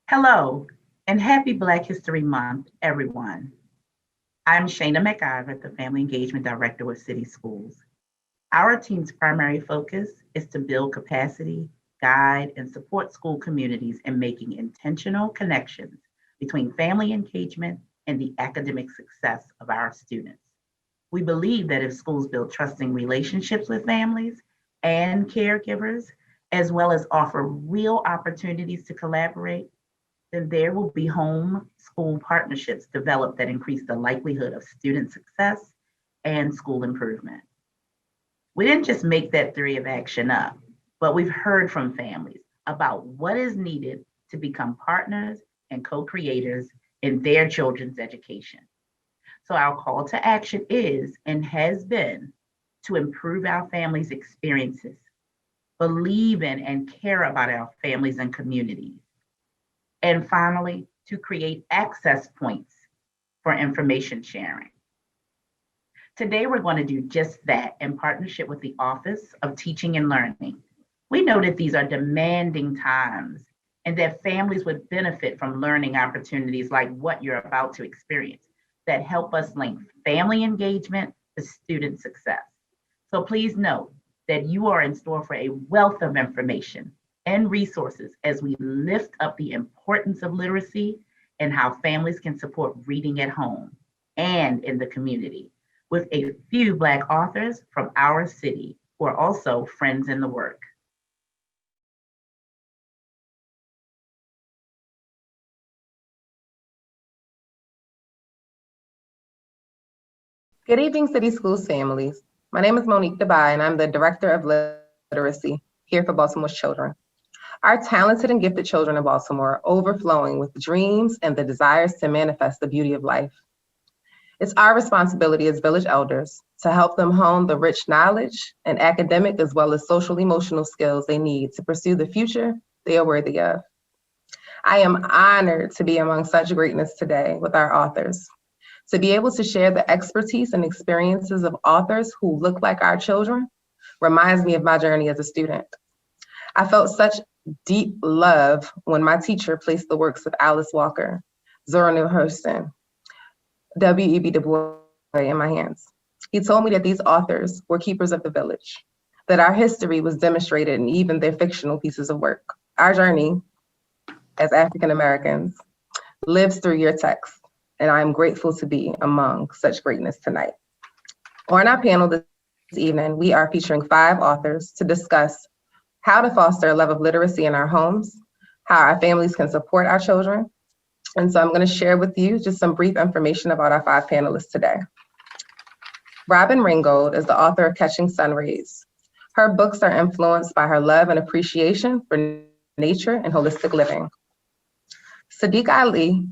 Hello, and happy Black History Month, everyone. I'm Shana McIver, the Family Engagement Director with City Schools. Our team's primary focus is to build capacity, guide, and support school communities in making intentional connections between family engagement and the academic success of our students. We believe that if schools build trusting relationships with families and caregivers, as well as offer real opportunities to collaborate, then there will be home school partnerships developed that increase the likelihood of student success and school improvement. We didn't just make that theory of action up, but we've heard from families about what is needed to become partners and co-creators in their children's education. So our call to action is and has been to improve our families' experiences, believe in and care about our families and communities, and finally, to create access points for information sharing. Today, we're going to do just that in partnership with the Office of Teaching and Learning. We know that these are demanding times and that families would benefit from learning opportunities like what you're about to experience that help us link family engagement to student success. So please note that you are in store for a wealth of information and resources as we lift up the importance of literacy and how families can support reading at home and in the community with a few Black authors from our city who are also friends in the work. Good evening, City Schools families. My name is Monique Dubai, and I'm the Director of Literacy here for Baltimore's Children. Our talented and gifted children in Baltimore are overflowing with dreams and the desires to manifest the beauty of life. It's our responsibility as village elders to help them hone the rich knowledge and academic as well as social emotional skills they need to pursue the future they are worthy of. I am honored to be among such greatness today with our authors. To be able to share the expertise and experiences of authors who look like our children reminds me of my journey as a student. I felt such deep love when my teacher placed the works of Alice Walker, Zora Neale Hurston, W.E.B. Du Bois in my hands. He told me that these authors were keepers of the village, that our history was demonstrated in even their fictional pieces of work. Our journey as African Americans lives through your text, and I am grateful to be among such greatness tonight. On our panel this evening, we are featuring 5 authors to discuss how to foster a love of literacy in our homes, how our families can support our children. And so I'm going to share with you just some brief information about our 5 panelists today. Robin Ringgold is the author of Catching Sun Rays. Her books are influenced by her love and appreciation for nature and holistic living. Sadiq Ali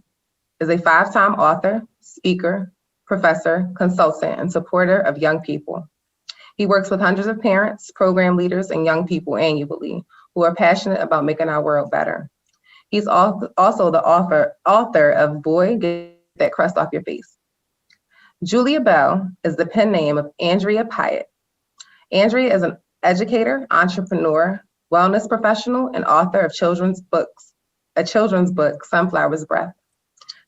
is a 5-time author, speaker, professor, consultant, and supporter of young people. He works with hundreds of parents, program leaders, and young people annually who are passionate about making our world better. He's also the author of Boy, Get That Crust Off Your Face. Julia Bell is the pen name of Andrea Pyatt. Andrea is an educator, entrepreneur, wellness professional, and author of a children's book, Sunflower's Breath.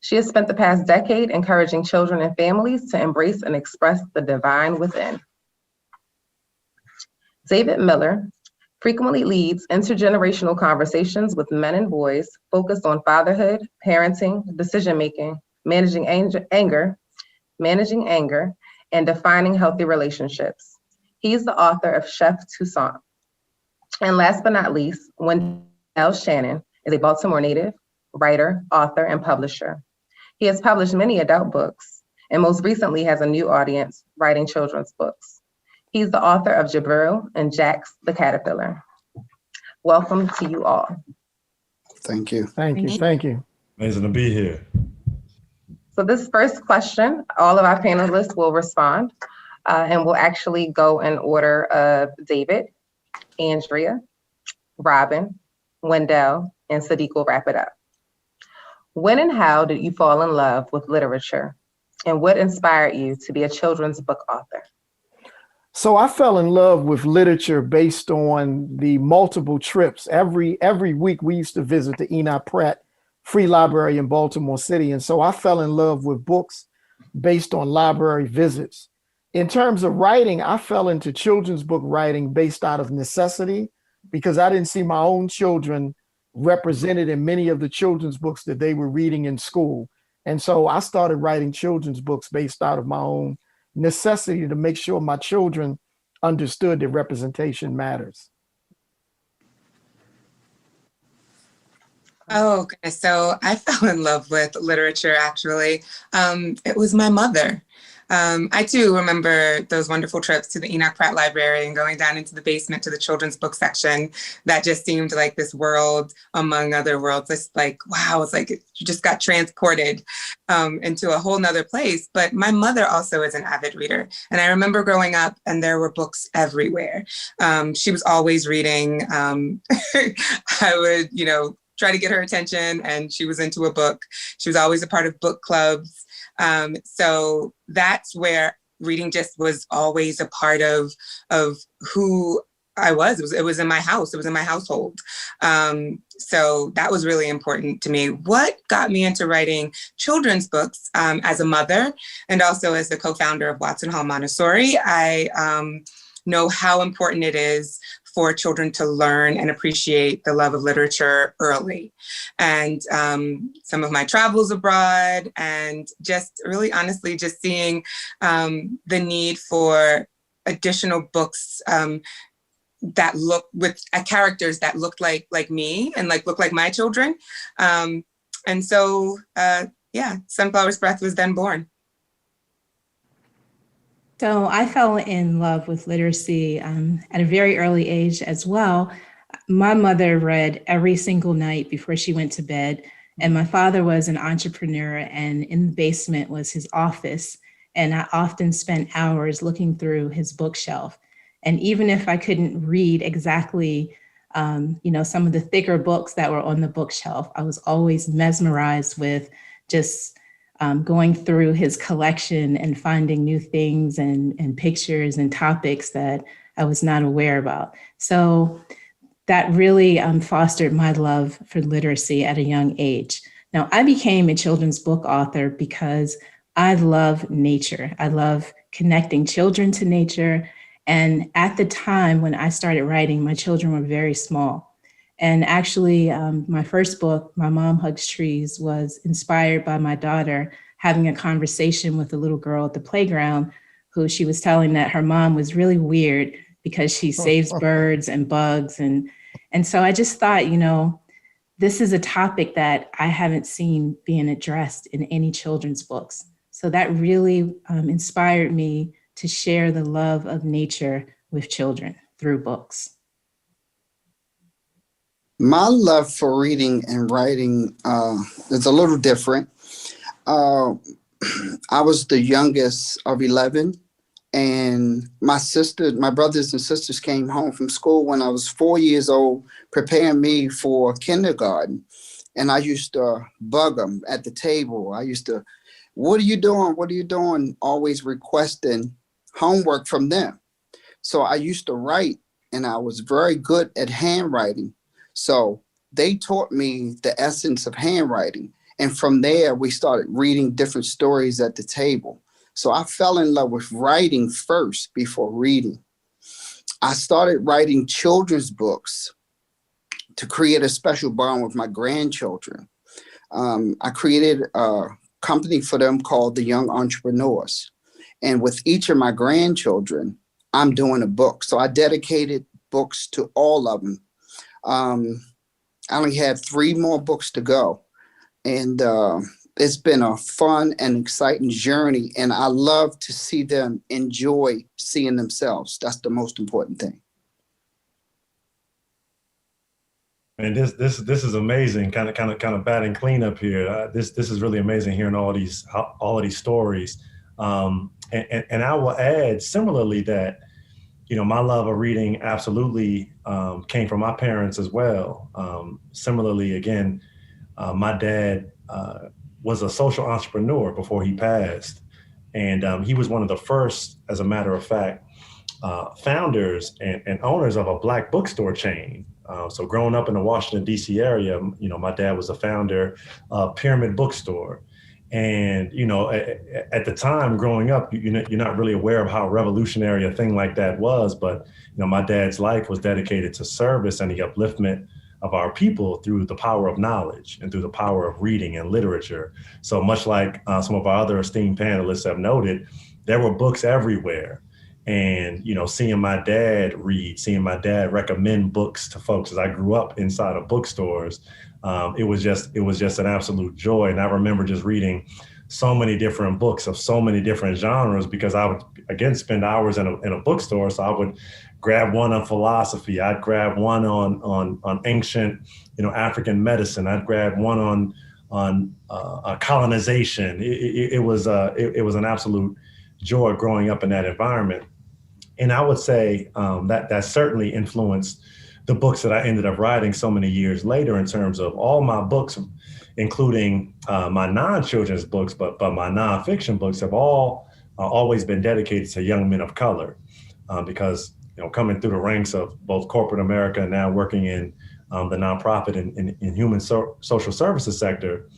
She has spent the past decade encouraging children and families to embrace and express the divine within. David Miller frequently leads intergenerational conversations with men and boys focused on fatherhood, parenting, decision-making, managing anger, and defining healthy relationships. He's the author of Chef Toussaint. And last but not least, Wendell Shannon is a Baltimore native, writer, author, and publisher. He has published many adult books, and most recently has a new audience writing children's books. He's the author of Jabril and Jax the Caterpillar. Welcome to you all. Thank you. Thank you. Thank you. Amazing to be here. So this first question, all of our panelists will respond, and we'll actually go in order of David, Andrea, Robin, Wendell, and Sadiq will wrap it up. When and how did you fall in love with literature? And what inspired you to be a children's book author? So I fell in love with literature based on the multiple trips. Every week we used to visit the Enoch Pratt free library in Baltimore City. And so I fell in love with books based on library visits. In terms of writing, I fell into children's book writing based out of necessity because I didn't see my own children represented in many of the children's books that they were reading in school. And so I started writing children's books based out of my own necessity to make sure my children understood that representation matters. Oh, goodness. So I fell in love with literature, actually. It was my mother. I too remember those wonderful trips to the Enoch Pratt Library and going down into the basement to the children's book section. That just seemed like this world among other worlds. It's like, wow, it's like you just got transported into a whole nother place. But my mother also is an avid reader. And I remember growing up and there were books everywhere. She was always reading. I would, try to get her attention, and she was into a book. She was always a part of book clubs. So that's where reading just was always a part of who I was. It was in my house. It was in my household. So that was really important to me. What got me into writing children's books as a mother and also as the co-founder of Watson Hall Montessori, I know how important it is for children to learn and appreciate the love of literature early. And some of my travels abroad and just really honestly just seeing the need for additional books that look with characters that looked like me and looked like my children. And so, Sunflower's Breath was then born. So I fell in love with literacy at a very early age as well. My mother read every single night before she went to bed, and my father was an entrepreneur, and in the basement was his office. And I often spent hours looking through his bookshelf. And even if I couldn't read exactly, some of the thicker books that were on the bookshelf, I was always mesmerized with just going through his collection and finding new things and pictures and topics that I was not aware about. So that really fostered my love for literacy at a young age. Now, I became a children's book author because I love nature. I love connecting children to nature. And at the time when I started writing, my children were very small. And actually, my first book, My Mom Hugs Trees, was inspired by my daughter having a conversation with a little girl at the playground who she was telling that her mom was really weird because she saves birds and bugs. And so I just thought, this is a topic that I haven't seen being addressed in any children's books. So that really inspired me to share the love of nature with children through books. My love for reading and writing is a little different. I was the youngest of 11, and my brothers and sisters came home from school when I was 4 years old, preparing me for kindergarten. And I used to bug them at the table. I used to, what are you doing? What are you doing? Always requesting homework from them. So I used to write, and I was very good at handwriting. So they taught me the essence of handwriting. And from there, we started reading different stories at the table. So I fell in love with writing first before reading. I started writing children's books to create a special bond with my grandchildren. I created a company for them called the Young Entrepreneurs. And with each of my grandchildren, I'm doing a book. So I dedicated books to all of them. I only have 3 more books to go. And it's been a fun and exciting journey. And I love to see them enjoy seeing themselves. That's the most important thing. And this is amazing. Kind of batting cleanup here. This is really amazing hearing all of these stories. And I will add similarly that, my love of reading absolutely came from my parents as well. Similarly, again, my dad was a social entrepreneur before he passed. And he was one of the first, as a matter of fact, founders and owners of a Black bookstore chain. So growing up in the Washington, D.C. area, my dad was a founder of Pyramid Bookstore. And, at the time growing up, you're not really aware of how revolutionary a thing like that was. But, my dad's life was dedicated to service and the upliftment of our people through the power of knowledge and through the power of reading and literature. So much like some of our other esteemed panelists have noted, there were books everywhere. And, seeing my dad read, seeing my dad recommend books to folks as I grew up inside of bookstores, it was just an absolute joy. And I remember just reading so many different books of so many different genres, because I would, again, spend hours in a bookstore. So I would grab one on philosophy. I'd grab one on ancient, African medicine. I'd grab one on colonization. It was an absolute joy growing up in that environment. And I would say that certainly influenced the books that I ended up writing so many years later, in terms of all my books, including my non-children's books, but my nonfiction books have all always been dedicated to young men of color, because coming through the ranks of both corporate America and now working in the nonprofit and human social services sector,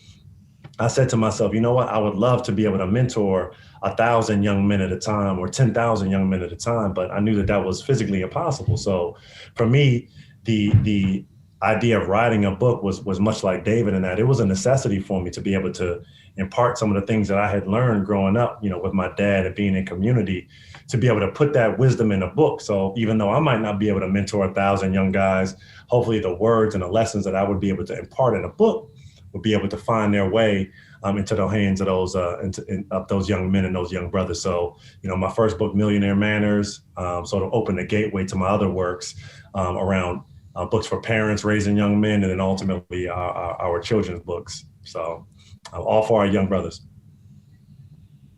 I said to myself, you know what, I would love to be able to mentor 1,000 young men at a time or 10,000 young men at a time, but I knew that was physically impossible. So for me, the idea of writing a book was much like David, in that it was a necessity for me to be able to impart some of the things that I had learned growing up, with my dad and being in community, to be able to put that wisdom in a book. So even though I might not be able to mentor 1,000 young guys, hopefully the words and the lessons that I would be able to impart in a book would be able to find their way into the hands of those young men and those young brothers. So, my first book, Millionaire Manners, sort of opened the gateway to my other works around books for parents raising young men, and then ultimately our children's books. So all for our young brothers.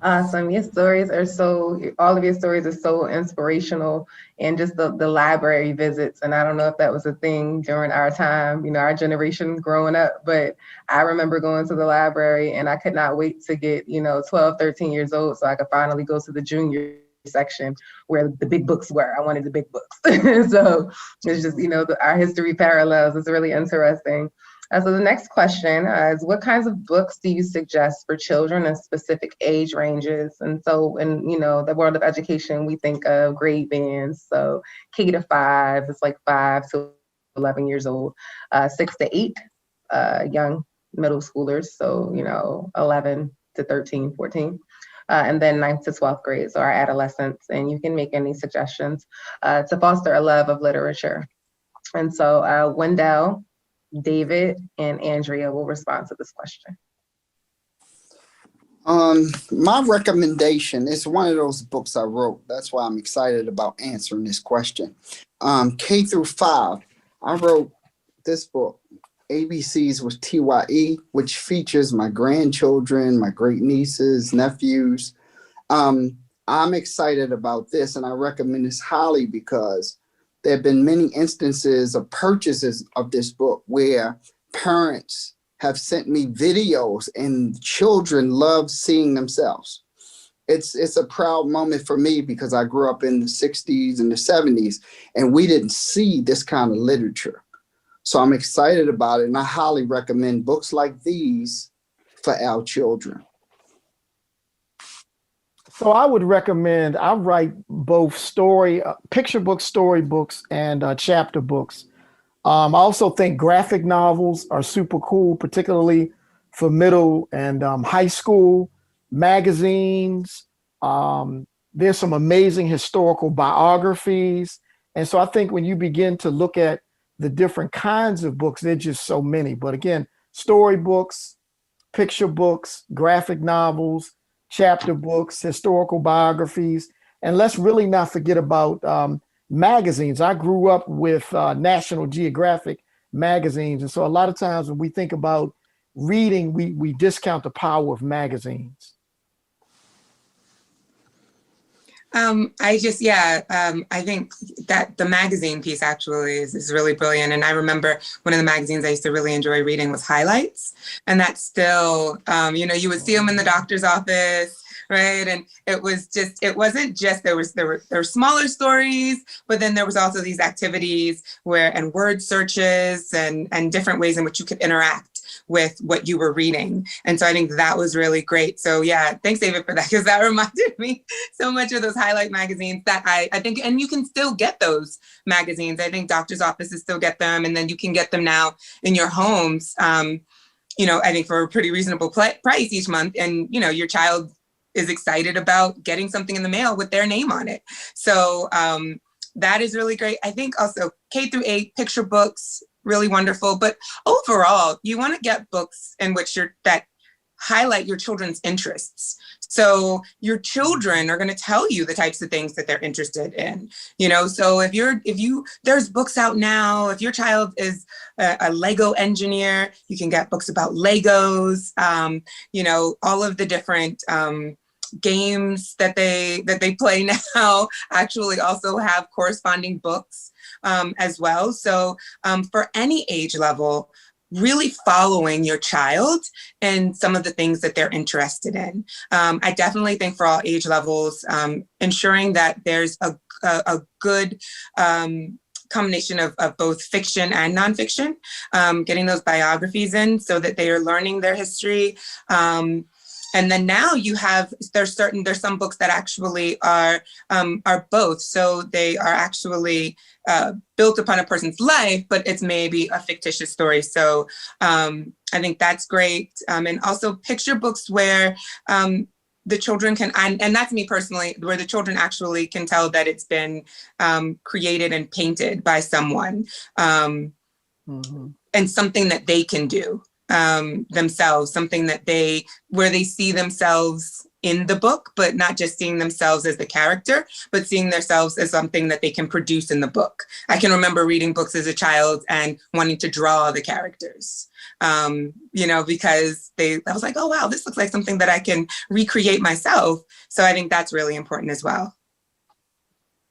Awesome. All of your stories are so inspirational, and just the library visits. And I don't know if that was a thing during our time, our generation growing up, but I remember going to the library and I could not wait to get, 12, 13 years old so I could finally go to the junior section where the big books were. I wanted the big books. So it's just, our history parallels. It's really interesting. So the next question is, what kinds of books do you suggest for children in specific age ranges? And so in, the world of education, we think of grade bands. So K to 5 is like 5 to 11 years old, 6 to 8, young middle schoolers. So, 11 to 13, 14. And then 9th to 12th grade, so our adolescents. And you can make any suggestions to foster a love of literature. And so Wendell, David, and Andrea will respond to this question. My recommendation is one of those books I wrote. That's why I'm excited about answering this question. K through 5, I wrote this book, ABCs with TYE, which features my grandchildren, my great nieces, nephews. I'm excited about this, and I recommend this highly because there have been many instances of purchases of this book where parents have sent me videos and children love seeing themselves. It's a proud moment for me because I grew up in the 60s and the 70s, and we didn't see this kind of literature. So I'm excited about it, and I highly recommend books like these for our children. So I would recommend, I write both picture books, storybooks, and chapter books. I also think graphic novels are super cool, particularly for middle and high school. Magazines, there's some amazing historical biographies. And so I think when you begin to look at the different kinds of books, there's just so many. But again, storybooks, picture books, graphic novels, chapter books, historical biographies, and let's really not forget about magazines. I grew up with National Geographic magazines, and so a lot of times when we think about reading, we discount the power of magazines. I think that the magazine piece actually is really brilliant. And I remember one of the magazines I used to really enjoy reading was Highlights. And that's still, you would see them in the doctor's office. right? And it wasn't just, there were smaller stories, but then there was also these activities and word searches and different ways in which you could interact with what you were reading. And so I think that was really great. So yeah, thanks David for that, because that reminded me so much of those highlight magazines that I think, and you can still get those magazines. I think doctor's offices still get them, and then you can get them now in your homes, I think for a pretty reasonable price each month. And, your child is excited about getting something in the mail with their name on it. So that is really great. I think also K-8 picture books, really wonderful. But overall, you want to get books in which that highlight your children's interests. So your children are going to tell you the types of things that they're interested in, so there's books out now. If your child is a Lego engineer, you can get books about Legos, all of the different games that they play now actually also have corresponding books as well. So for any age level, really following your child and some of the things that they're interested in. I definitely think for all age levels, ensuring that there's a good combination of both fiction and nonfiction, getting those biographies in so that they are learning their history. And then now there's some books that actually are both. So they are actually built upon a person's life, but it's maybe a fictitious story. So I think that's great. And also picture books where the children can, and that's me personally, where the children actually can tell that it's been created and painted by someone, and something that they can do themselves, something where they see themselves in the book, but not just seeing themselves as the character, but seeing themselves as something that they can produce in the book. I can remember reading books as a child and wanting to draw the characters, because I was like, oh, wow, this looks like something that I can recreate myself. So I think that's really important as well.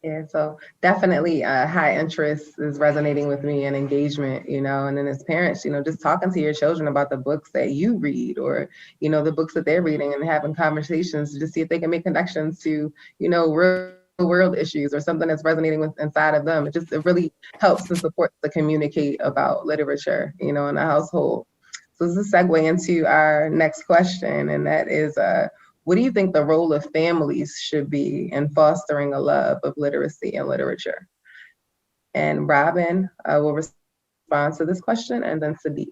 Yeah, so definitely high interest is resonating with me, and engagement, and then as parents, just talking to your children about the books that you read, or, the books that they're reading, and having conversations to see if they can make connections to, real world issues or something that's resonating with inside of them. It really helps to support to communicate about literature, in a household. So this is a segue into our next question, and that is, what do you think the role of families should be in fostering a love of literacy and literature? And Robin will respond to this question, and then Sadiq.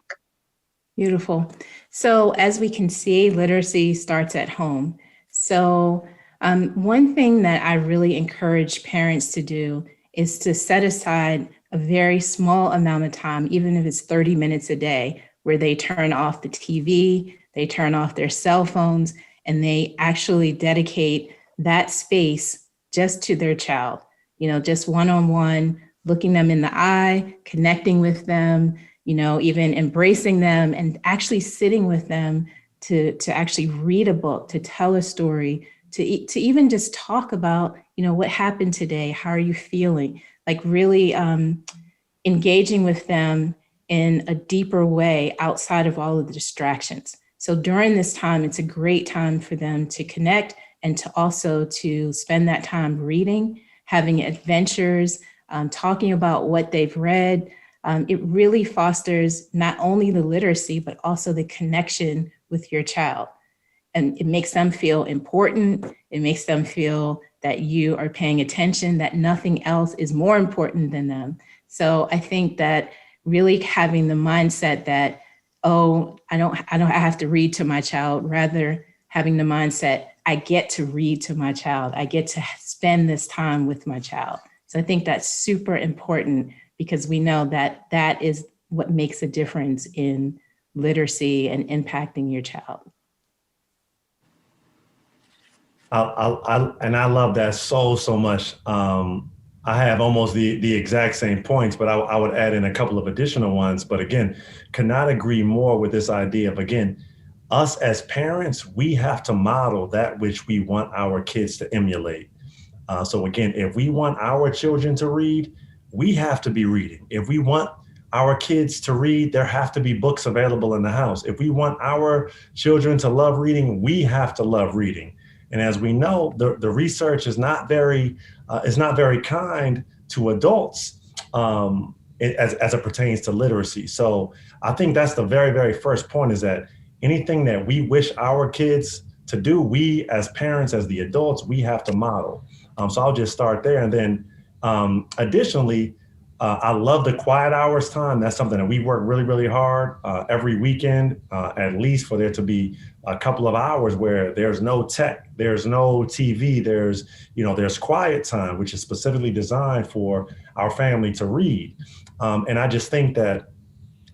Beautiful. So as we can see, literacy starts at home. So one thing that I really encourage parents to do is to set aside a very small amount of time, even if it's 30 minutes a day, where they turn off the TV, they turn off their cell phones, and they actually dedicate that space just to their child, just one-on-one, looking them in the eye, connecting with them, even embracing them, and actually sitting with them to actually read a book, to tell a story, to even just talk about, what happened today, how are you feeling? Like really engaging with them in a deeper way outside of all of the distractions. So during this time, it's a great time for them to connect and to also to spend that time reading, having adventures, talking about what they've read. It really fosters not only the literacy, but also the connection with your child. And it makes them feel important. It makes them feel that you are paying attention, that nothing else is more important than them. So I think that really having the mindset that, oh, I don't have to read to my child, rather having the mindset, I get to read to my child. I get to spend this time with my child. So I think that's super important, because we know that that is what makes a difference in literacy and impacting your child. I love that so much. I have almost the exact same points, but I would add in a couple of additional ones. But again, cannot agree more with this idea of, again, us as parents, we have to model that which we want our kids to emulate. So again, if we want our children to read, we have to be reading. If we want our kids to read, there have to be books available in the house. If we want our children to love reading, we have to love reading. And as we know, the research is not very kind to adults as it pertains to literacy. So I think that's the very, very first point, is that anything that we wish our kids to do, we as parents, as the adults, we have to model. So I'll just start there. And then additionally, I love the quiet hours time. That's something that we work really, really hard every weekend, at least for there to be a couple of hours where there's no tech, there's no TV, there's quiet time, which is specifically designed for our family to read. And I just think that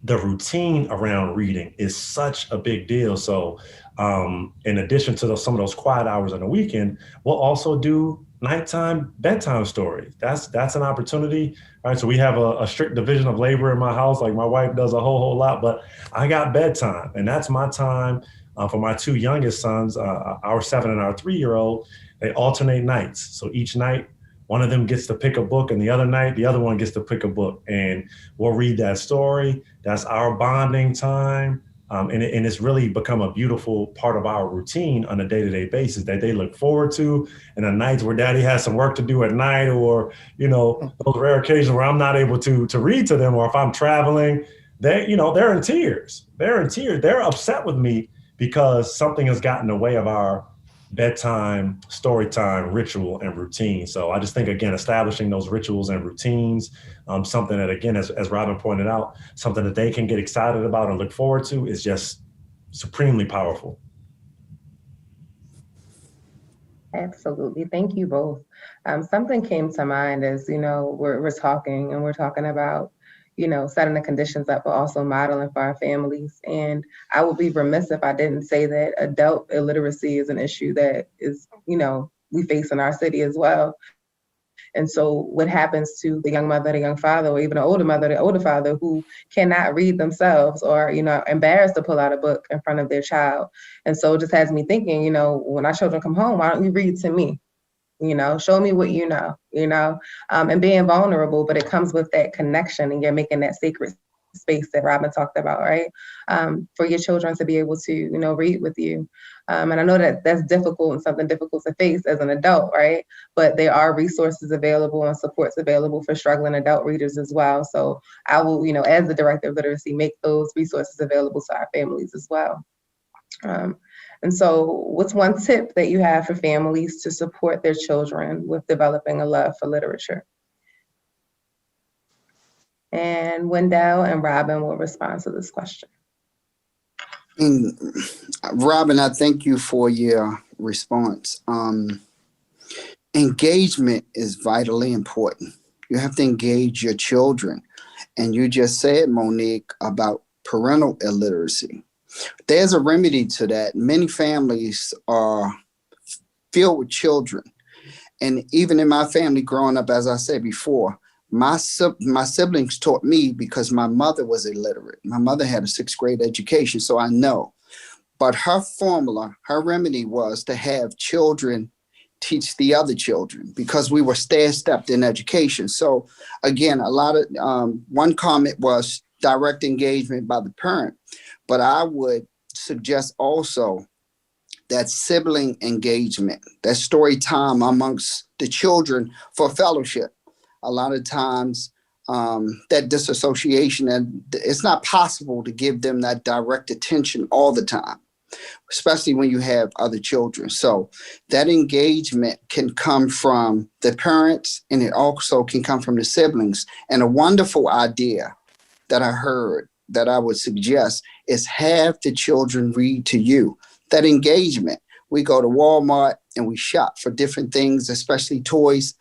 the routine around reading is such a big deal. So in addition to some of those quiet hours on the weekend, we'll also do nighttime bedtime stories. That's an opportunity. All right, so we have a strict division of labor in my house. Like, my wife does a whole lot, but I got bedtime, and that's my time for my two youngest sons, our 7 and our 3-year-old. They alternate nights. So each night, one of them gets to pick a book, and the other night, the other one gets to pick a book, and we'll read that story. That's our bonding time. And it's really become a beautiful part of our routine on a day-to-day basis that they look forward to. And the nights where daddy has some work to do at night, or, those rare occasions where I'm not able to read to them, or if I'm traveling, they're in tears. They're upset with me because something has gotten in the way of our bedtime, story time, ritual, and routine. So I just think, again, establishing those rituals and routines, something that, again, as Robin pointed out, something that they can get excited about and look forward to, is just supremely powerful. Absolutely. Thank you both. Something came to mind as, we're talking, and we're talking about, setting the conditions up, but also modeling for our families. And I would be remiss if I didn't say that adult illiteracy is an issue that is, we face in our city as well. And so what happens to the young mother, the young father, or even the older mother, the older father, who cannot read themselves, or, embarrassed to pull out a book in front of their child? And so it just has me thinking, when our children come home, why don't you read to me? Show me what you know, and being vulnerable, but it comes with that connection, and you're making that sacred space that Robin talked about, right? For your children to be able to, read with you. And I know that that's difficult and something difficult to face as an adult, right? But there are resources available and supports available for struggling adult readers as well. So I will, as the director of literacy, make those resources available to our families as well. And so what's one tip that you have for families to support their children with developing a love for literature? And Wendell and Robin will respond to this question. Robin, I thank you for your response. Engagement is vitally important. You have to engage your children. And you just said, Monique, about parental illiteracy. There's a remedy to that. Many families are filled with children. And even in my family growing up, as I said before, my siblings taught me because my mother was illiterate. My mother had a 6th grade education, so I know. But her formula, her remedy was to have children teach the other children, because we were stair-stepped in education. So again, a lot of, one comment was direct engagement by the parent. But I would suggest also that sibling engagement, that story time amongst the children for fellowship. A lot of times that disassociation, and it's not possible to give them that direct attention all the time, especially when you have other children. So that engagement can come from the parents, and it also can come from the siblings. And a wonderful idea that I heard that I would suggest is have the children read to you. That engagement. We go to Walmart and we shop for different things, especially toys.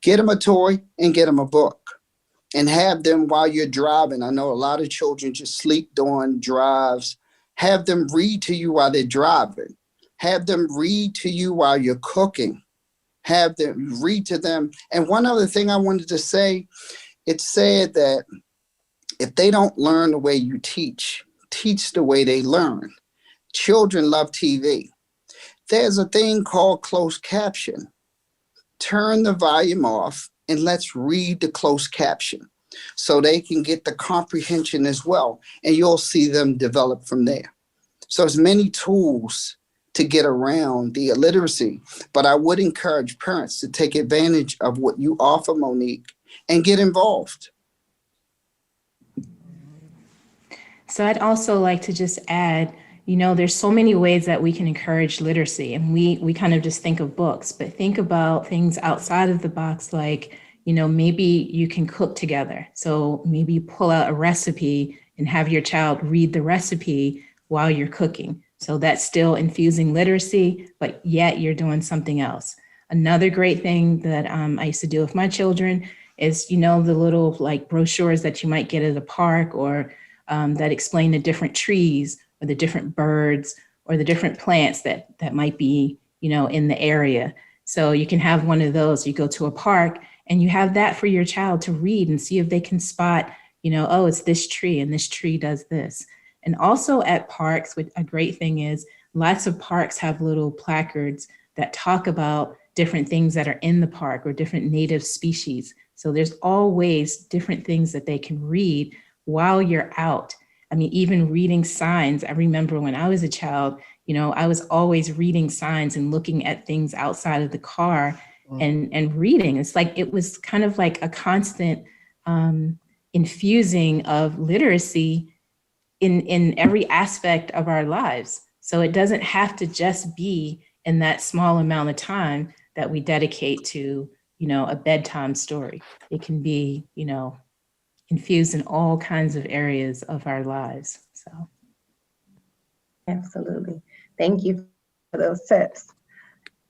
Get them a toy and get them a book, and have them while you're driving. I know a lot of children just sleep during drives. Have them read to you while they're driving. Have them read to you while you're cooking. Have them read to them. And one other thing I wanted to say, it said that if they don't learn the way you teach the way they learn. Children love TV. There's a thing called closed caption. Turn the volume off and let's read the closed caption so they can get the comprehension as well. And you'll see them develop from there. So there's many tools to get around the illiteracy. But I would encourage parents to take advantage of what you offer, Monique, and get involved. So I'd also like to just add, there's so many ways that we can encourage literacy, and we kind of just think of books, but think about things outside of the box, like, maybe you can cook together. So maybe you pull out a recipe and have your child read the recipe while you're cooking. So that's still infusing literacy, but yet you're doing something else. Another great thing that I used to do with my children is, the little like brochures that you might get at a park, or that explain the different trees or the different birds or the different plants that might be, in the area. So you can have one of those. You go to a park and you have that for your child to read and see if they can spot, oh, it's this tree and this tree does this. And also at parks, a great thing is lots of parks have little placards that talk about different things that are in the park or different native species. So there's always different things that they can read while you're out. I mean, even reading signs. I remember when I was a child, I was always reading signs and looking at things outside of the car and reading. It's like, it was kind of like a constant infusing of literacy in every aspect of our lives. So it doesn't have to just be in that small amount of time that we dedicate to, a bedtime story. It can be, infused in all kinds of areas of our lives. So. Absolutely. Thank you for those tips.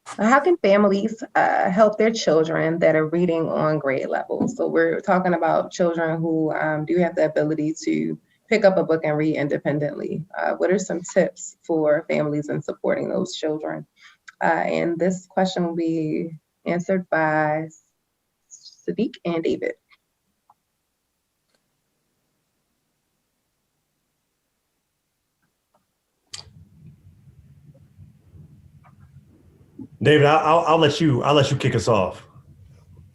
How can families help their children that are reading on grade level? So we're talking about children who do have the ability to pick up a book and read independently. What are some tips for families in supporting those children? And this question will be answered by Sadiq and David. David, I'll let you kick us off.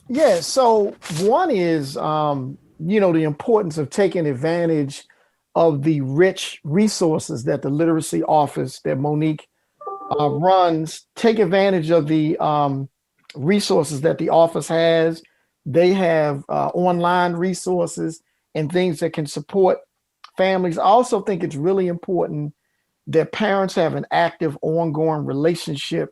Yeah. So one is, the importance of taking advantage of the rich resources that the literacy office that Monique runs. Take advantage of the resources that the office has. They have online resources and things that can support families. I also think it's really important that parents have an active, ongoing relationship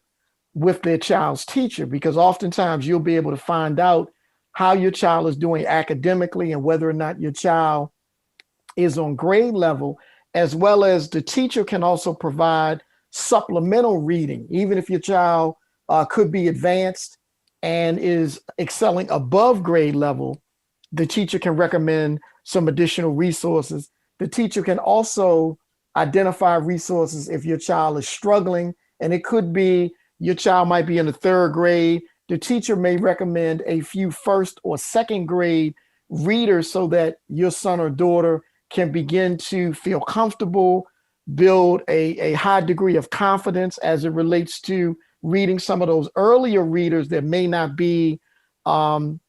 with their child's teacher, because oftentimes you'll be able to find out how your child is doing academically and whether or not your child is on grade level, as well as the teacher can also provide supplemental reading. Even if your child could be advanced and is excelling above grade level, the teacher can recommend some additional resources. The teacher can also identify resources if your child is struggling, and it could be your child might be in the third grade. The teacher may recommend a few first or second grade readers so that your son or daughter can begin to feel comfortable, build a high degree of confidence as it relates to reading some of those earlier readers that may not be on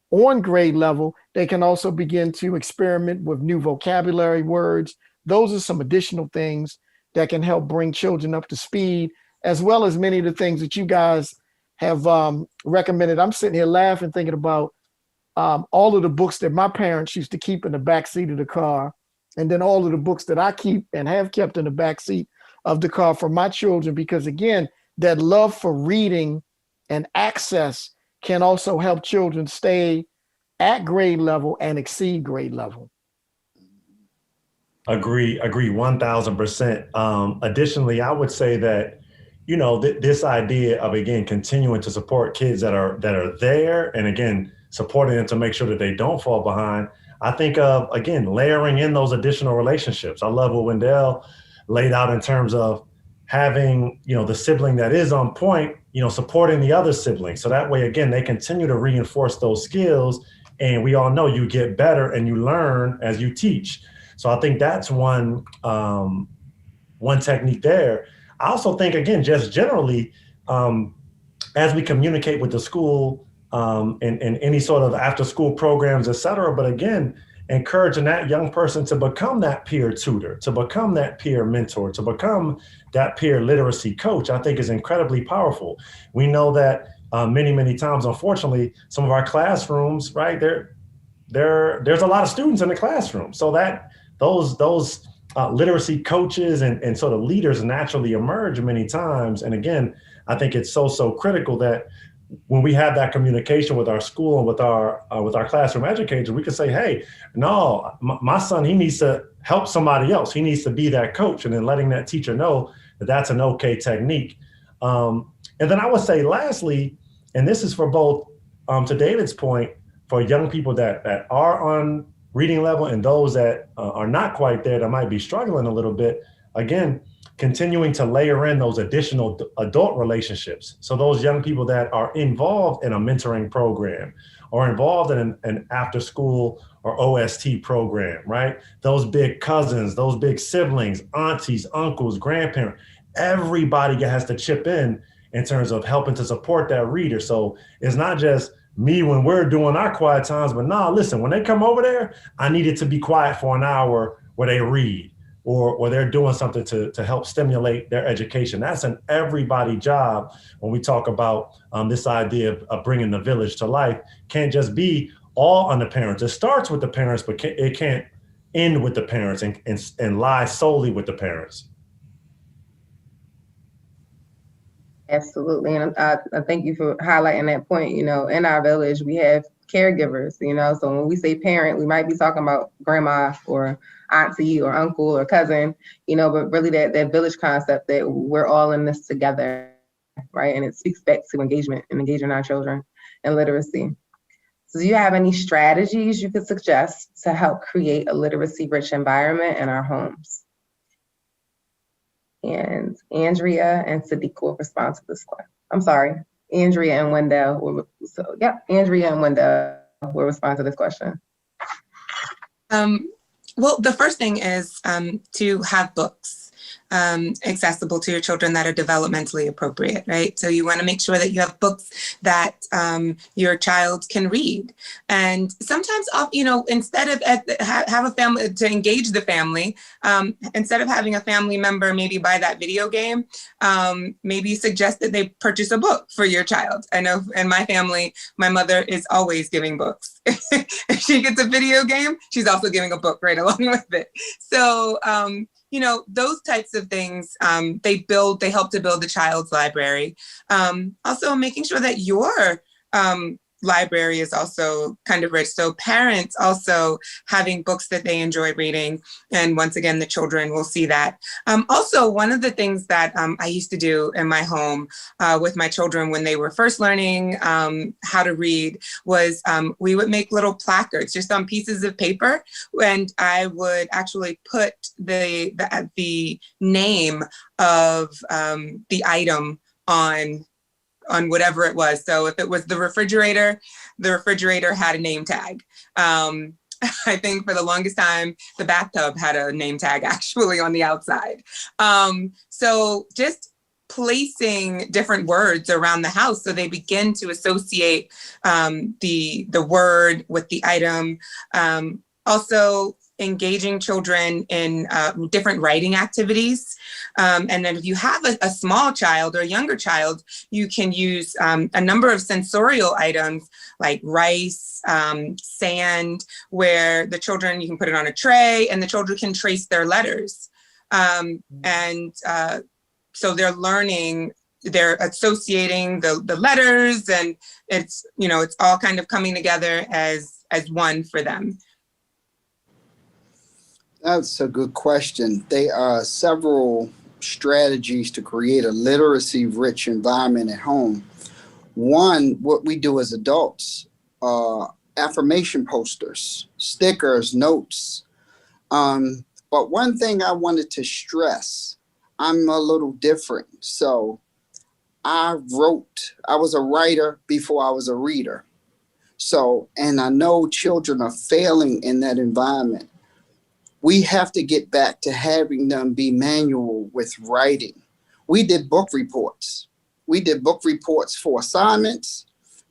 grade level. They can also begin to experiment with new vocabulary words. Those are some additional things that can help bring children up to speed, as well as many of the things that you guys have recommended. I'm sitting here laughing, thinking about all of the books that my parents used to keep in the back seat of the car, and then all of the books that I keep and have kept in the back seat of the car for my children, because again, that love for reading and access can also help children stay at grade level and exceed grade level. Agree 1000%. Additionally, I would say that, this idea of, again, continuing to support kids that are there, and again, supporting them to make sure that they don't fall behind. I think of, again, layering in those additional relationships. I love what Wendell laid out in terms of having, the sibling that is on point, supporting the other sibling. So that way, again, they continue to reinforce those skills. And we all know you get better and you learn as you teach. So I think that's one technique there. I also think, again, just generally, as we communicate with the school and any sort of after school programs, et cetera, but again, encouraging that young person to become that peer tutor, to become that peer mentor, to become that peer literacy coach, I think is incredibly powerful. We know that many, many times, unfortunately, some of our classrooms, right, there's a lot of students in the classroom. So that those literacy coaches and sort of leaders naturally emerge many times. And again, I think it's so critical that when we have that communication with our school and with our classroom educators, we can say, hey, no, my son, he needs to help somebody else. He needs to be that coach, and then letting that teacher know that that's an okay technique. And then I would say lastly, and this is for both, to David's point, for young people that are on reading level and those that are not quite there, that might be struggling a little bit, again, continuing to layer in those additional adult relationships. So those young people that are involved in a mentoring program or involved in an after school or OST program, right? Those big cousins, those big siblings, aunties, uncles, grandparents, everybody has to chip in terms of helping to support that reader. So it's not just me when we're doing our quiet times, but listen, when they come over there, I need it to be quiet for an hour where they read or they're doing something to help stimulate their education. That's an everybody job when we talk about this idea of bringing the village to life. Can't just be all on the parents. It starts with the parents, but it can't end with the parents and lie solely with the parents. Absolutely. And I thank you for highlighting that point. In our village, we have caregivers, so when we say parent, we might be talking about grandma or auntie or uncle or cousin, but really that village concept that we're all in this together, right? And it speaks back to engagement and engaging our children in literacy. So do you have any strategies you could suggest to help create a literacy-rich environment in our homes? And Andrea and Sadiq will respond to this question. I'm sorry, Andrea and Wendell. Andrea and Wendell will respond to this question. Well, the first thing is to have books accessible to your children that are developmentally appropriate, right? So you want to make sure that you have books that your child can read. And sometimes, instead of have a family to engage the family, instead of having a family member maybe buy that video game, maybe suggest that they purchase a book for your child. I know in my family, my mother is always giving books. If she gets a video game, she's also giving a book right along with it. So, those types of things, they help to build the child's library. Also making sure that your library is also kind of rich. So parents also having books that they enjoy reading. And once again, the children will see that. Also, one of the things that I used to do in my home with my children when they were first learning how to read was we would make little placards just on pieces of paper. And I would actually put the name of the item on whatever it was. So if it was the refrigerator had a name tag. I think for the longest time, the bathtub had a name tag actually on the outside. So just placing different words around the house so they begin to associate the word with the item. Also engaging children in different writing activities. And then if you have a small child or a younger child, you can use a number of sensorial items like rice, sand, where the children, you can put it on a tray and the children can trace their letters. So they're learning, they're associating the letters, and it's all kind of coming together as one for them. That's a good question. There are several strategies to create a literacy-rich environment at home. One, what we do as adults, affirmation posters, stickers, notes. But one thing I wanted to stress, I'm a little different. So I was a writer before I was a reader. So, and I know children are failing in that environment. We have to get back to having them be manual with writing. We did book reports. We did book reports for assignments.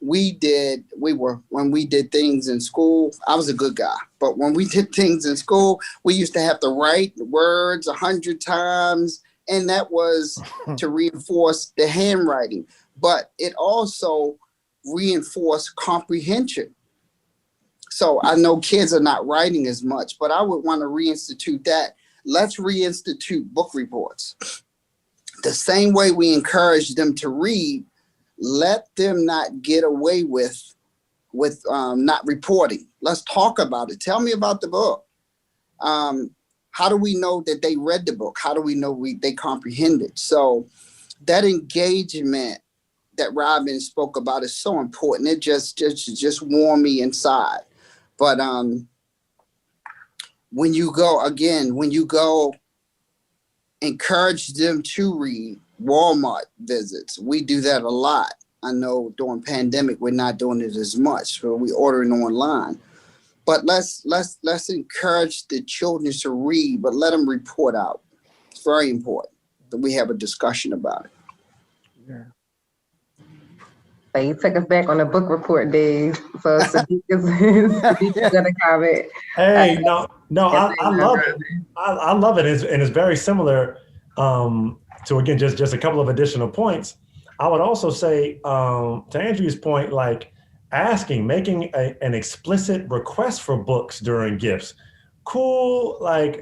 when we did things in school, I was a good guy. But when we did things in school, we used to have to write words 100 times. And that was to reinforce the handwriting. But it also reinforced comprehension. So I know kids are not writing as much, but I would want to reinstitute that. Let's reinstitute book reports. The same way we encourage them to read, let them not get away with not reporting. Let's talk about it. Tell me about the book. How do we know that they read the book? How do we know they comprehended? So that engagement that Robin spoke about is so important. It just warmed me inside. But when you go encourage them to read, Walmart visits, we do that a lot. I know during pandemic, we're not doing it as much, so we're ordering online. But let's encourage the children to read, but let them report out. It's very important that we have a discussion about it. Yeah. So you took us back on the book report days. So Sadiq is gonna comment. Hey, no, I love it. I love it, and it's very similar to, again, just a couple of additional points. I would also say, to Andrew's point, like making an explicit request for books during gifts. Cool, like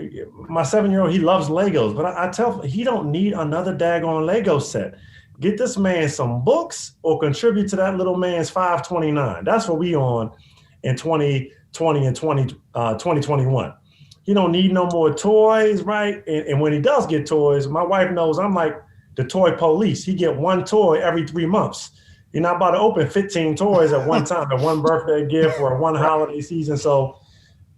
my 7-year-old, he loves Legos, but I tell him he don't need another daggone Lego set. Get this man some books or contribute to that little man's 529. That's what we on in 2020 and 2021. He don't need no more toys, right? And when he does get toys, my wife knows I'm like the toy police. He get one toy every 3 months. You're not about to open 15 toys at one time, at one birthday gift or one holiday season. So,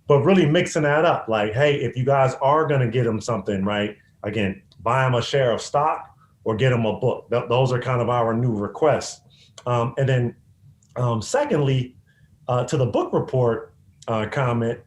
but really mixing that up, like, hey, if you guys are gonna get him something, right? Again, buy him a share of stock or get him a book. Those are kind of our new requests. And then secondly, to the book report comment,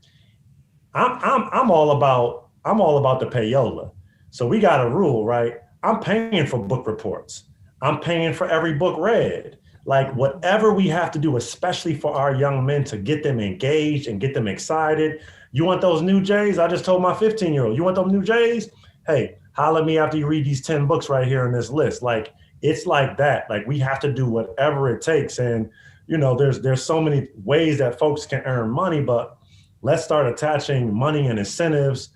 I'm all about the payola. So we got a rule, right? I'm paying for book reports. I'm paying for every book read. Like whatever we have to do, especially for our young men, to get them engaged and get them excited. You want those new J's? I just told my 15-year-old, you want those new J's? Hey, holler at me after you read these 10 books right here in this list. Like, it's like that. Like, we have to do whatever it takes. And, you know, there's so many ways that folks can earn money, but let's start attaching money and incentives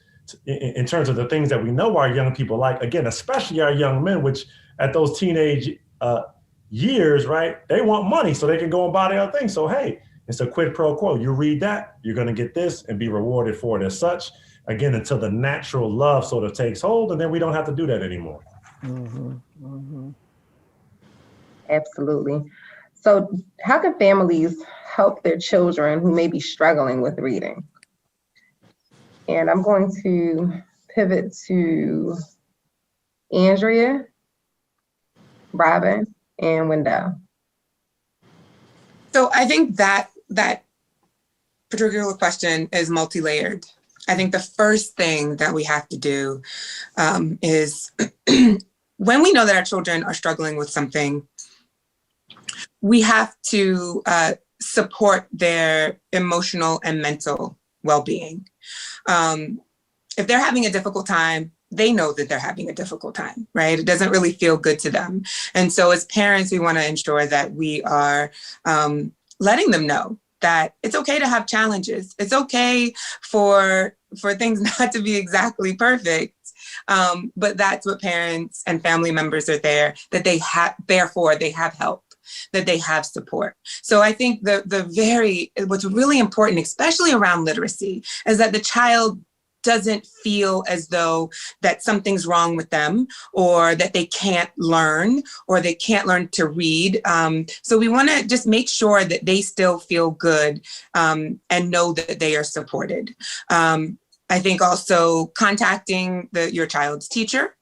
in terms of the things that we know our young people like. Again, especially our young men, which at those teenage years, right, they want money so they can go and buy their things. So, hey, it's a quid pro quo. You read that, you're going to get this and be rewarded for it as such. Again, until the natural love sort of takes hold, and then we don't have to do that anymore. Mm-hmm. Mm-hmm. Absolutely. So how can families help their children who may be struggling with reading? And I'm going to pivot to Andrea, Robin, and Wendell. So I think that particular question is multi-layered. I think the first thing that we have to do is when we know that our children are struggling with something, we have to support their emotional and mental well-being. If they're having a difficult time, they know that they're having a difficult time, right? It doesn't really feel good to them. And so as parents, we want to ensure that we are letting them know that it's okay to have challenges. It's okay for things not to be exactly perfect. But that's what parents and family members are there, that they have, therefore they have help, that they have support. So I think what's really important, especially around literacy, is that the child doesn't feel as though that something's wrong with them or that they can't learn or they can't learn to read. So we want to just make sure that they still feel good and know that they are supported. I think also contacting your child's teacher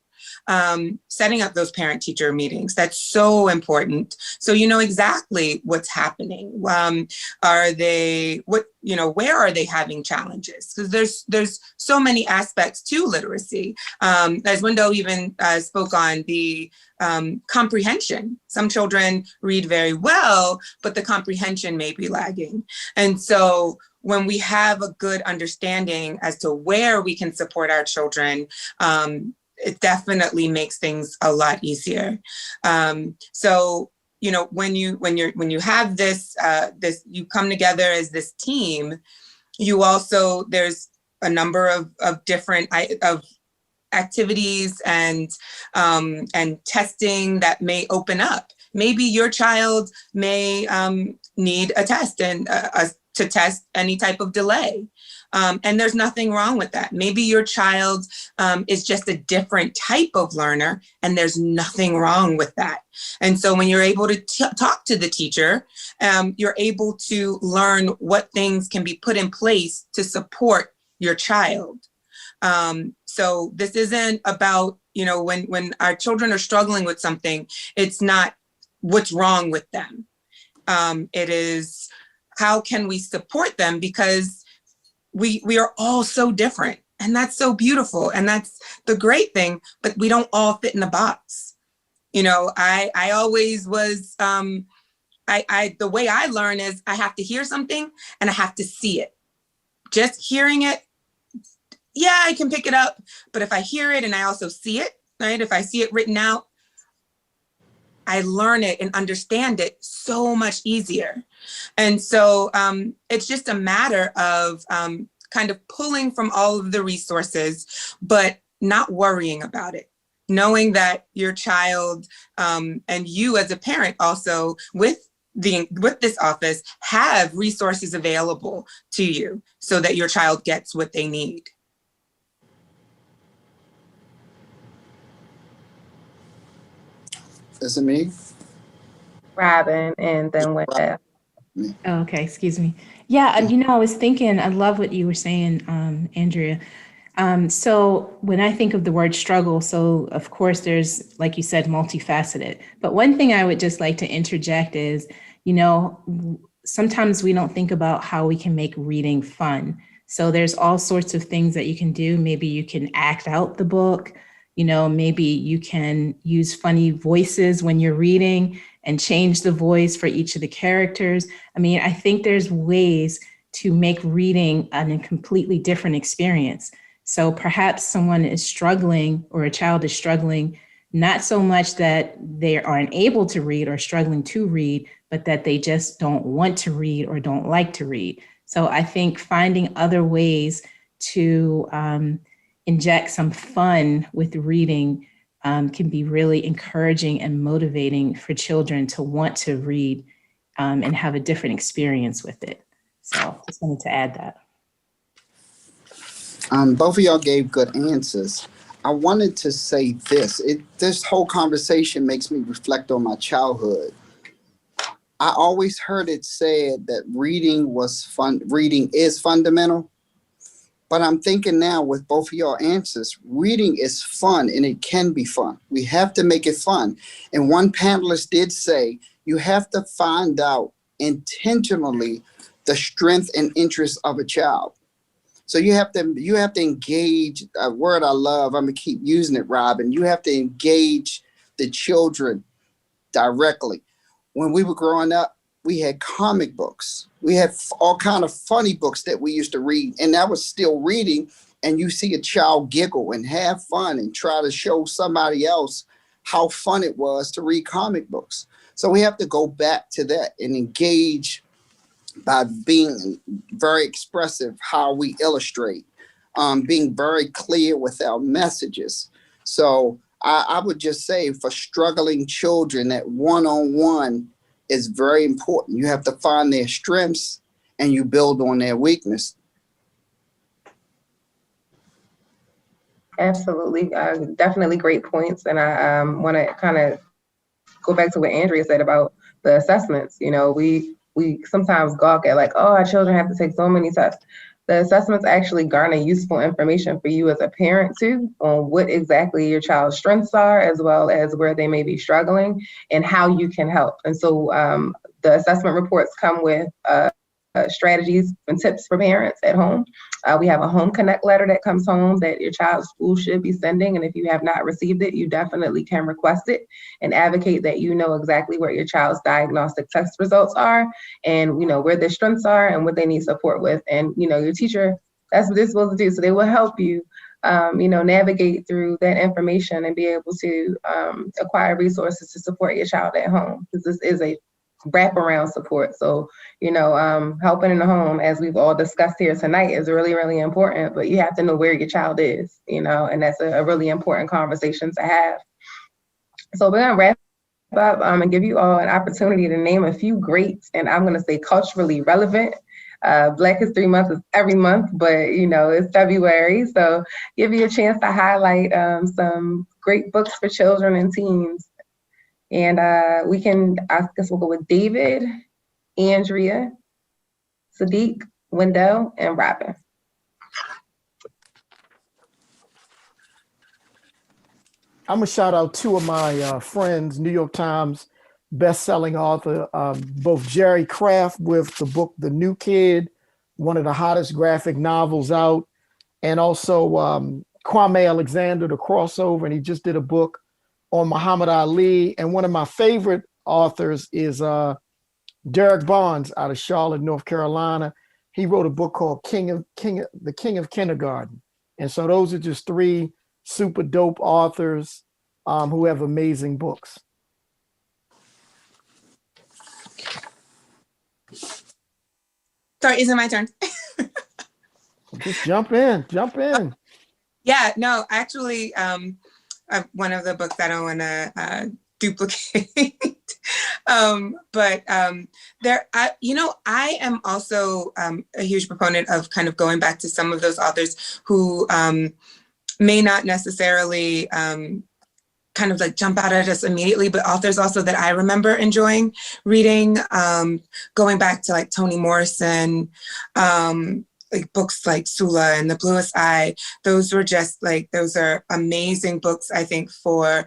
setting up those parent-teacher meetings. That's so important. So you know exactly what's happening. Are they, where are they having challenges? Because there's so many aspects to literacy. As Window even spoke on, the comprehension. Some children read very well, but the comprehension may be lagging. And so when we have a good understanding as to where we can support our children, it definitely makes things a lot easier. So, you know, when you have this, you come together as this team, you also, there's a number of different activities and testing that may open up. Maybe your child may need a test and to test any type of delay. And there's nothing wrong with that. Maybe your child is just a different type of learner, and there's nothing wrong with that. And so when you're able to talk to the teacher, you're able to learn what things can be put in place to support your child. So this isn't about, you know, when our children are struggling with something, it's not what's wrong with them. It is, how can we support them? Because we are all so different, and that's so beautiful. And that's the great thing, but we don't all fit in a box. You know, I always was, the way I learn is I have to hear something and I have to see it. Just hearing it, yeah, I can pick it up. But if I hear it and I also see it, right? If I see it written out, I learn it and understand it so much easier. And so it's just a matter of kind of pulling from all of the resources, but not worrying about it. Knowing that your child and you as a parent also with this office have resources available to you so that your child gets what they need. Is it me? Robin, and then Wendell. Oh, okay, excuse me. Yeah, you know, I was thinking, I love what you were saying, Andrea. So when I think of the word struggle, so of course there's, like you said, multifaceted. But one thing I would just like to interject is, you know, sometimes we don't think about how we can make reading fun. So there's all sorts of things that you can do. Maybe you can act out the book. You know, maybe you can use funny voices when you're reading and change the voice for each of the characters. I mean, I think there's ways to make reading a completely different experience. So perhaps someone is struggling, or a child is struggling, not so much that they aren't able to read or struggling to read, but that they just don't want to read or don't like to read. So I think finding other ways to inject some fun with reading can be really encouraging and motivating for children to want to read and have a different experience with it. So just wanted to add that. Both of y'all gave good answers. I wanted to say this. This whole conversation makes me reflect on my childhood. I always heard it said that reading was fun. Reading is fundamental. But I'm thinking now with both of y'all answers, reading is fun, and it can be fun. We have to make it fun. And one panelist did say, you have to find out intentionally the strength and interest of a child. So you have to engage, a word I love, I'm gonna keep using it, Robin. You have to engage the children directly. When we were growing up, we had comic books. We had all kind of funny books that we used to read, and that was still reading. And you see a child giggle and have fun and try to show somebody else how fun it was to read comic books. So we have to go back to that and engage by being very expressive, how we illustrate, being very clear with our messages. So I would just say for struggling children, that one-on-one is very important. You have to find their strengths and you build on their weakness. Absolutely. Definitely great points. And I want to kind of go back to what Andrea said about the assessments. You know, we sometimes gawk at like, oh, our children have to take so many tests. The assessments actually garner useful information for you as a parent too, on what exactly your child's strengths are, as well as where they may be struggling and how you can help. And so the assessment reports come with strategies and tips for parents at home. We have a home connect letter that comes home that your child's school should be sending. And if you have not received it, you definitely can request it and advocate that you know exactly what your child's diagnostic test results are and, you know, where their strengths are and what they need support with. And, you know, your teacher, that's what they're supposed to do. So they will help you, you know, navigate through that information and be able to acquire resources to support your child at home, because this is a wraparound support. So, you know, helping in the home, as we've all discussed here tonight, is really, really important, but you have to know where your child is, you know, and that's a really important conversation to have. So we're gonna wrap up and give you all an opportunity to name a few great, and I'm gonna say culturally relevant. Black History Month is every month, but you know, it's February. So give you a chance to highlight some great books for children and teens. And I guess we'll go with David, Andrea, Sadiq, Wendell, and Robin. I'm gonna shout out two of my friends, New York Times best-selling author, both Jerry Craft with the book The New Kid, one of the hottest graphic novels out, and also Kwame Alexander, The Crossover, and he just did a book on Muhammad Ali. And one of my favorite authors is Derek Barnes out of Charlotte, North Carolina. He wrote a book called The King of Kindergarten. And so those are just three super dope authors who have amazing books. Sorry, is it my turn? Just jump in. Yeah, no, actually, one of the books I don't want to duplicate, but I am also a huge proponent of kind of going back to some of those authors who may not necessarily kind of like jump out at us immediately, but authors also that I remember enjoying reading, going back to like Toni Morrison, like books like Sula and The Bluest Eye. Those are amazing books, I think, for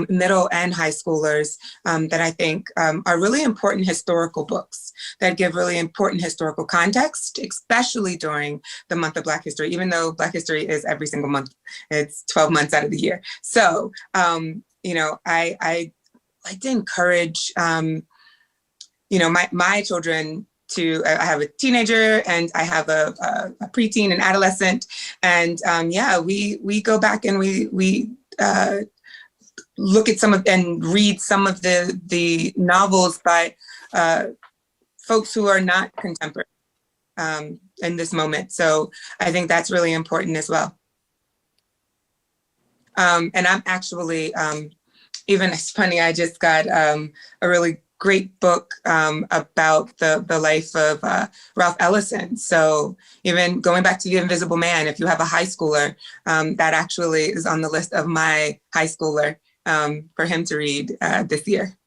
middle and high schoolers that I think are really important historical books that give really important historical context, especially during the month of Black History, even though Black History is every single month. It's 12 months out of the year. So, I like to encourage, my children I have a teenager and I have a preteen and adolescent. And we go back and we look at and read some of the novels by folks who are not contemporary in this moment. So I think that's really important as well. And I'm actually, even it's funny, I just got a really great book about the life of Ralph Ellison. So even going back to The Invisible Man, if you have a high schooler, that actually is on the list of my high schooler for him to read this year.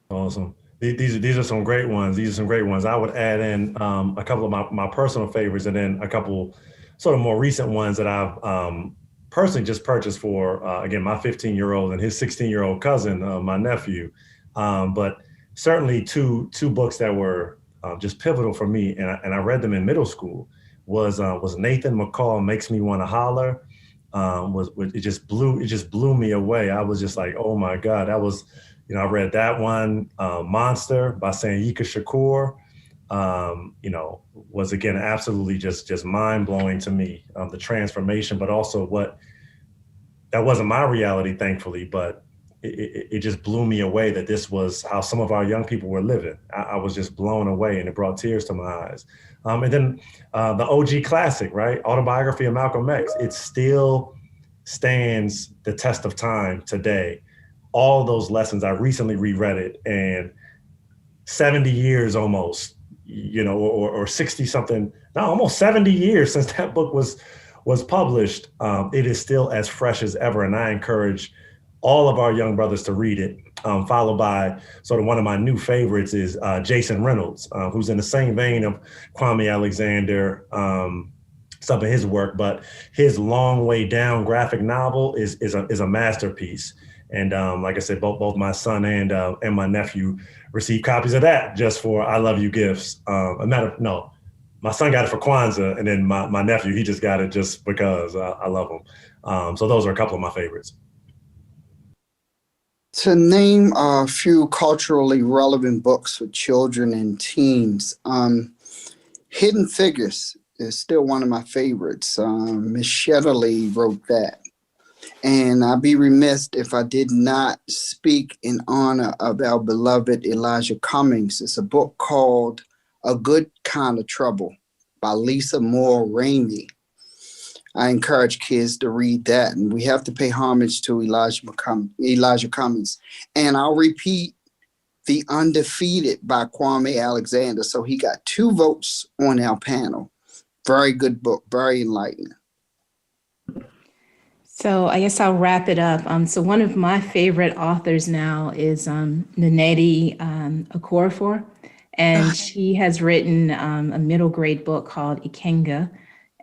Awesome. These are some great ones. I would add in a couple of my personal favorites and then a couple sort of more recent ones that I've personally just purchased for, again, my 15-year-old and his 16-year-old cousin, my nephew. But certainly two books that were just pivotal for me, and I read them in middle school, was Nathan McCall Makes Me Want to Holler. It just blew me away. I was just like, oh my God, that was, I read that one. Monster by Sanyika Shakur, was again absolutely just mind-blowing to me, the transformation, but also that wasn't my reality, thankfully, but it just blew me away that this was how some of our young people were living. I was just blown away, and it brought tears to my eyes. And then the OG classic, right? Autobiography of Malcolm X. It still stands the test of time today. All those lessons, I recently reread it, and 70 years almost, or 60 something, no, almost 70 years since that book was published. It is still as fresh as ever. And I encourage all of our young brothers to read it, followed by sort of one of my new favorites is Jason Reynolds, who's in the same vein of Kwame Alexander, some of his work, but his Long Way Down graphic novel is a masterpiece. And like I said, both my son and my nephew received copies of that just for I Love You gifts. My son got it for Kwanzaa, and then my nephew, he just got it just because I love him. So those are a couple of my favorites. To name a few culturally relevant books for children and teens, Hidden Figures is still one of my favorites. Miss Shetterly wrote that. And I'd be remiss if I did not speak in honor of our beloved Elijah Cummings. It's a book called A Good Kind of Trouble by Lisa Moore Ramey. I encourage kids to read that. And we have to pay homage to Elijah Cummings. And I'll repeat The Undefeated by Kwame Alexander. So he got 2 votes on our panel. Very good book, very enlightening. So I guess I'll wrap it up. So one of my favorite authors now is Netti Okorafor, and she has written a middle grade book called Ikenga,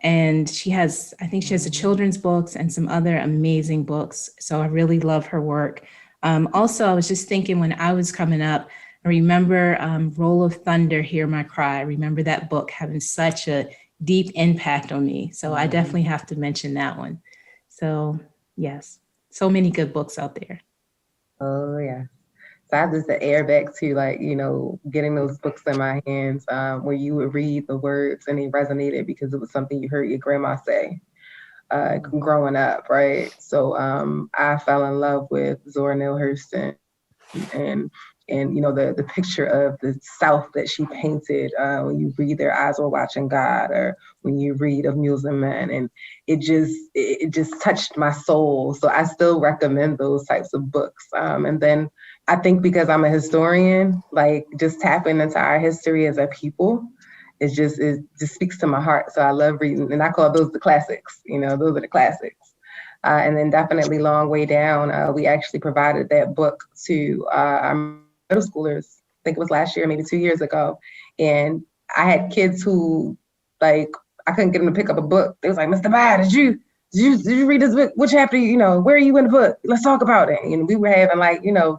and I think she has a children's books and some other amazing books. So I really love her work. Also, I was just thinking when I was coming up, I remember Roll of Thunder, Hear My Cry. I remember that book having such a deep impact on me. So I definitely have to mention that one. So yes, so many good books out there. Oh yeah. So I have this air back to getting those books in my hands where you would read the words and they resonated because it was something you heard your grandma say growing up, right? So I fell in love with Zora Neale Hurston and the picture of the South that she painted when you read Their Eyes Were Watching God, or when you read Of Mules and Men, and it just touched my soul. So I still recommend those types of books. And then I think because I'm a historian, just tapping into our history as a people, it just speaks to my heart. So I love reading, and I call those the classics. Those are the classics. And then definitely Long Way Down. We actually provided that book to our middle schoolers. I think it was last year, maybe 2 years ago. And I had kids who I couldn't get them to pick up a book. They was like, Mr. Bye, did you read this book? Which chapter, where are you in the book? Let's talk about it. And we were having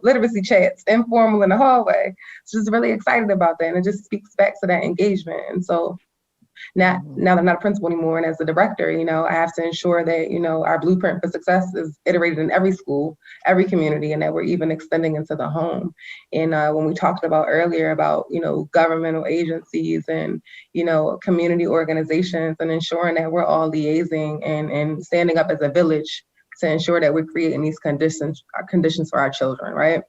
literacy chats, informal in the hallway. So just really excited about that. And it just speaks back to that engagement. And so now that I'm not a principal anymore, and as a director, I have to ensure that, our blueprint for success is iterated in every school, every community, and that we're even extending into the home. And when we talked about earlier about, governmental agencies and, community organizations, and ensuring that we're all liaising and standing up as a village to ensure that we're creating these conditions for our children, right?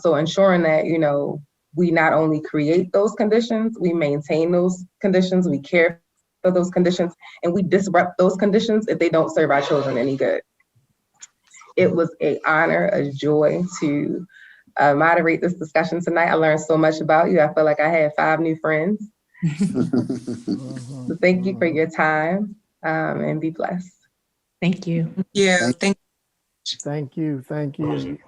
So ensuring that, we not only create those conditions, we maintain those conditions, we care for those conditions, and we disrupt those conditions if they don't serve our children any good. It was an honor, a joy to moderate this discussion tonight. I learned so much about you. I feel like I had 5 new friends. So thank you for your time, and be blessed. Thank you. Yeah, Thank you.